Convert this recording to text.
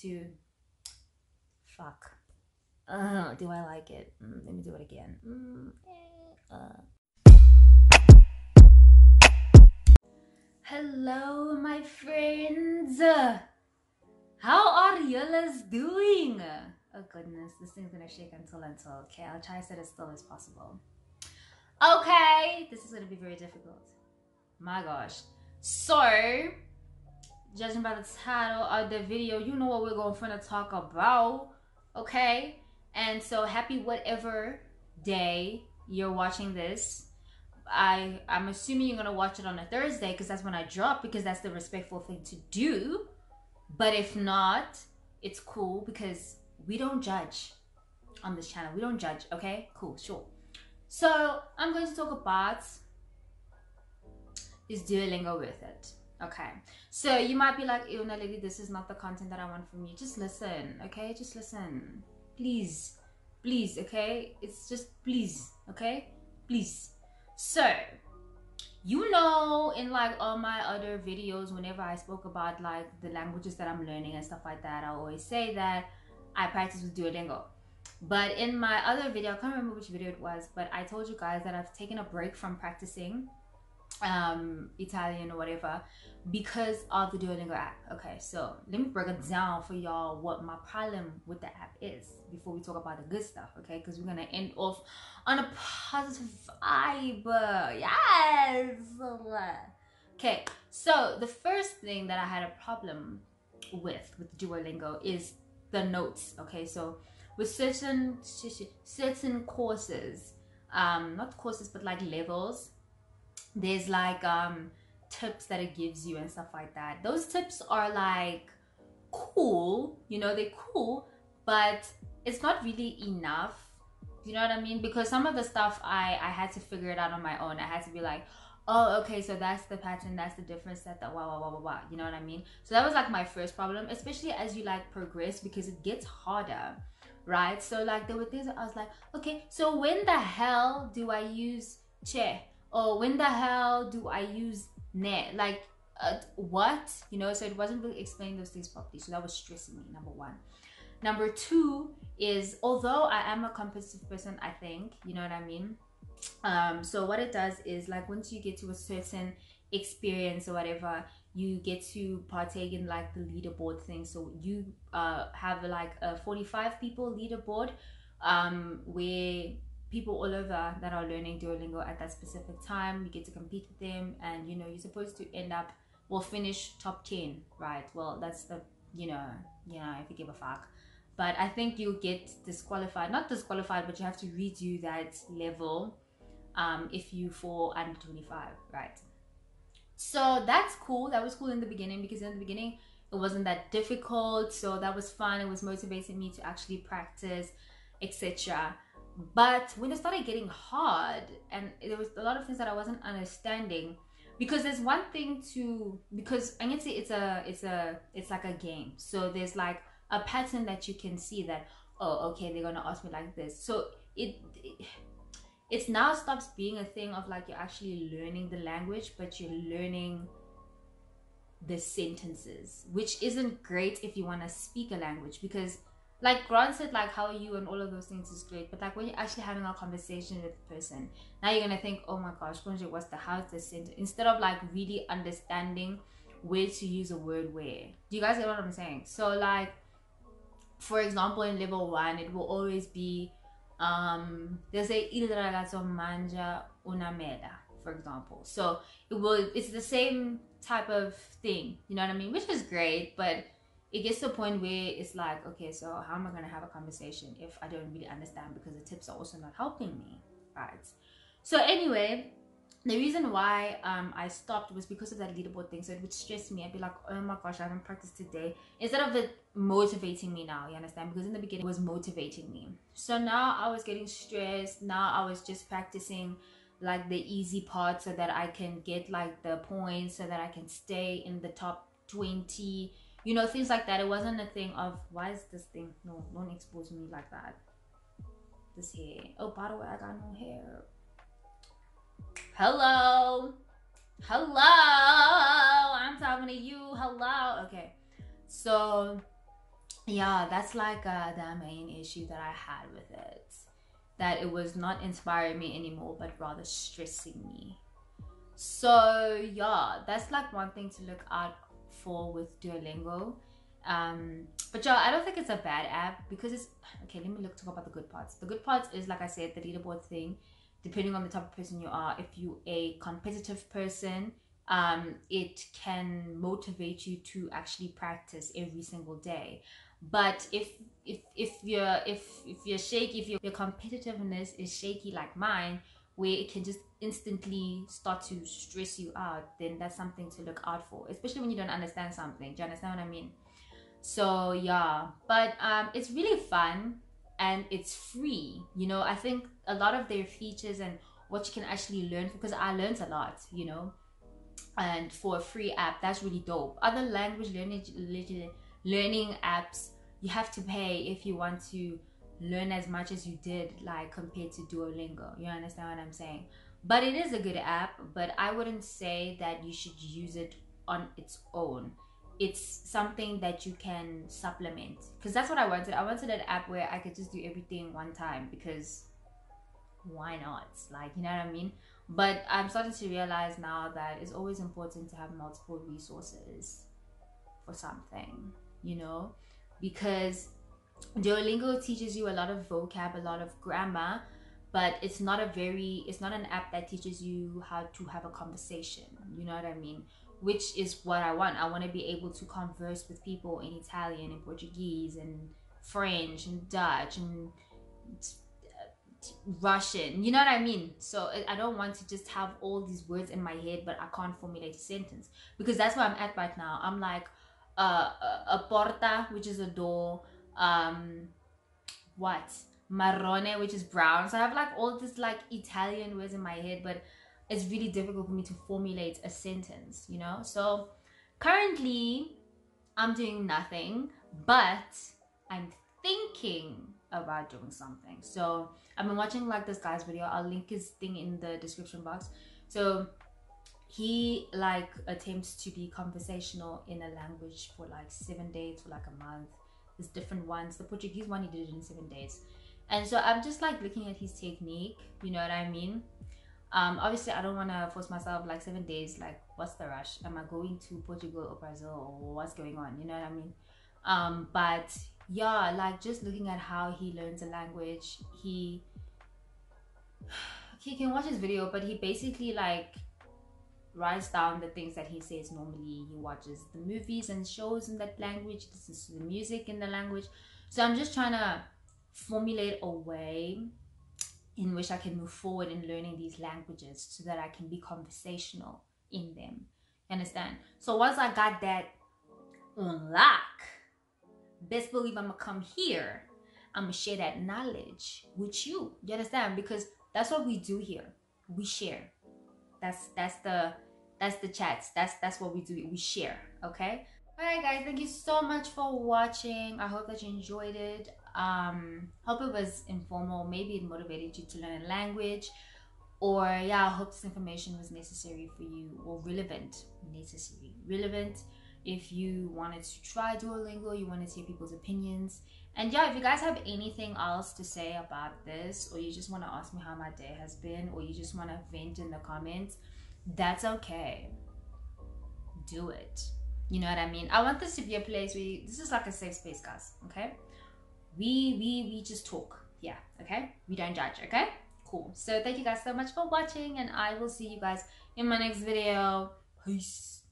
to, fuck. Do I like it? Let me do it again. Hello, my friends. How are y'all doing? Oh goodness, this thing's gonna shake until. Okay, I'll try to sit as still as possible. Okay, this is gonna be very difficult. My gosh. So, judging by the title of the video, you know what we're going to talk about. Okay, and so happy whatever day you're watching this. I'm assuming you're gonna watch it on a Thursday because that's when I drop, because that's the respectful thing to do. But if not, it's cool because we don't judge on this channel. We don't judge. Okay, cool, sure. So I'm going to talk about, is Duolingo worth it? Okay, so you might be like, ew, Naledi, this is not the content that I want from you. Just listen, okay? Just listen, please, please, okay? It's just please, okay? Please. So, you know, in like all my other videos, whenever I spoke about like the languages that I'm learning and stuff like that, I always say that I practice with Duolingo. But in my other video, I can't remember which video it was, but I told you guys that I've taken a break from practicing Italian or whatever because of the Duolingo app. Okay, so let me break it down for y'all what my problem with the app is before we talk about the good stuff, okay? Because we're gonna end off on a positive vibe. Yes. Okay, so the first thing that I had a problem with Duolingo is the notes. Okay, so with certain courses, not courses but like levels, there's like tips that it gives you and stuff like that. Those tips are like cool, you know, they're cool, but it's not really enough, you know what I mean? Because some of the stuff I had to figure it out on my own. I had to be like, oh, okay, so that's the pattern, that's the difference, that the wow, you know what I mean? So that was like my first problem, especially as you like progress, because it gets harder, right? So like there were things that I was like, okay, so when the hell do I use che? Or when the hell do I use ne? Like, what? You know, so it wasn't really explaining those things properly. So that was stressing me, number one. Number two is, although I am a competitive person, I think, you know what I mean? So what it does is, like, once you get to a certain experience or whatever, you get to partake in like the leaderboard thing. So you have like a 45 people leaderboard where people all over that are learning Duolingo at that specific time, you get to compete with them, and you know, you're supposed to end up, well, finish top 10, right? Well, that's the, you know, if you give a fuck. But I think you'll get disqualified, not disqualified, but you have to redo that level if you fall under 25, right? So that's cool. That was cool in the beginning, because in the beginning it wasn't that difficult, so that was fun. It was motivating me to actually practice, etc. But when it started getting hard, and there was a lot of things that I wasn't understanding, because there's one thing to, because I can say it's like a game. So there's like a pattern that you can see that, oh, okay, they're gonna ask me like this. So it's now stops being a thing of like you're actually learning the language, but you're learning the sentences, which isn't great if you want to speak a language, because like granted, like how are you and all of those things is great, but like when you're actually having a conversation with the person, now you're gonna think, oh my gosh, how's the sentence, instead of like really understanding where to use a word where. Do you guys get what I'm saying? So like, for example, in level 1, it will always be they'll say il ragazzo mangia una mela, for example. So it's the same type of thing, you know what I mean? Which is great, but it gets to a point where it's like, okay, so how am I going to have a conversation if I don't really understand, because the tips are also not helping me, right? So anyway, the reason why I stopped was because of that leaderboard thing. So it would stress me. I'd be like, oh my gosh, I haven't practiced today, instead of it motivating me now, you understand? Because in the beginning it was motivating me. So now I was getting stressed. Now I was just practicing like the easy part so that I can get like the points, so that I can stay in the top 20, you know, things like that. It wasn't a thing of, why is this thing, no, don't expose me like that, this hair. Oh, by the way, I got no hair. Hello, I'm talking to you. Hello. Okay, so yeah, that's like the main issue that I had with it, that it was not inspiring me anymore but rather stressing me. So yeah, that's like one thing to look out for with Duolingo. But yeah, I don't think it's a bad app because it's okay. Let me talk about the good parts. The good parts is, like I said, the leaderboard thing. Depending on the type of person you are, if you a competitive person, it can motivate you to actually practice every single day. But if you're shaky, if your competitiveness is shaky like mine, where it can just instantly start to stress you out, then that's something to look out for, especially when you don't understand something. Do you understand what I mean? So yeah, but it's really fun and it's free. You know, I think a lot of their features and what you can actually learn, because I learned a lot, you know, and for a free app, that's really dope. Other language learning apps, you have to pay if you want to learn as much as you did, like compared to Duolingo. You understand what I'm saying? But it is a good app, but I wouldn't say that you should use it on its own. It's something that you can supplement, because that's what I wanted. I wanted an app where I could just do everything one time, because why not? Like, you know what I mean? But I'm starting to realize now that it's always important to have multiple resources for something, you know, because Duolingo teaches you a lot of vocab, a lot of grammar, but it's not an app that teaches you how to have a conversation, you know what I mean? Which is what I want. I want to be able to converse with people in Italian and Portuguese and French and Dutch and Russian, you know what I mean? So I don't want to just have all these words in my head, but I can't formulate a sentence, because that's where I'm at right now. I'm like a porta, which is a door, what marrone, which is brown. So I have like all this like Italian words in my head, but it's really difficult for me to formulate a sentence, you know? So currently I'm doing nothing, but I'm thinking about doing something. So I've been watching like this guy's video. I'll link his thing in the description box. So he like attempts to be conversational in a language for like 7 days, for like a month. There's different ones. The Portuguese one, he did it in 7 days. And so I'm just like looking at his technique, you know what I mean? Obviously I don't want to force myself like 7 days. Like, what's the rush? Am I going to Portugal or Brazil, or what's going on, you know what I mean? But yeah, like just looking at how he learns a language, he can watch his video, but he basically like writes down the things that he says normally. He watches the movies and shows in that language, listens to the music in the language. So I'm just trying to formulate a way in which I can move forward in learning these languages so that I can be conversational in them. You understand? So once I got that on lock, best believe I'm gonna come here. I'm gonna share that knowledge with you. You understand? Because that's what we do here. We share. That's the chats. That's what we do. We share. Okay. All right, guys. Thank you so much for watching. I hope that you enjoyed it. Hope it was informal. Maybe it motivated you to learn a language. Or yeah, I hope this information was necessary for you, or relevant. Relevant. If you wanted to try Duolingo, you wanted to hear people's opinions. And yeah, if you guys have anything else to say about this, or you just want to ask me how my day has been, or you just want to vent in the comments, that's okay. Do it. You know what I mean? I want this to be a place where this is like a safe space, guys. Okay? We just talk. Yeah. Okay? We don't judge. Okay? Cool. So thank you guys so much for watching, and I will see you guys in my next video. Peace.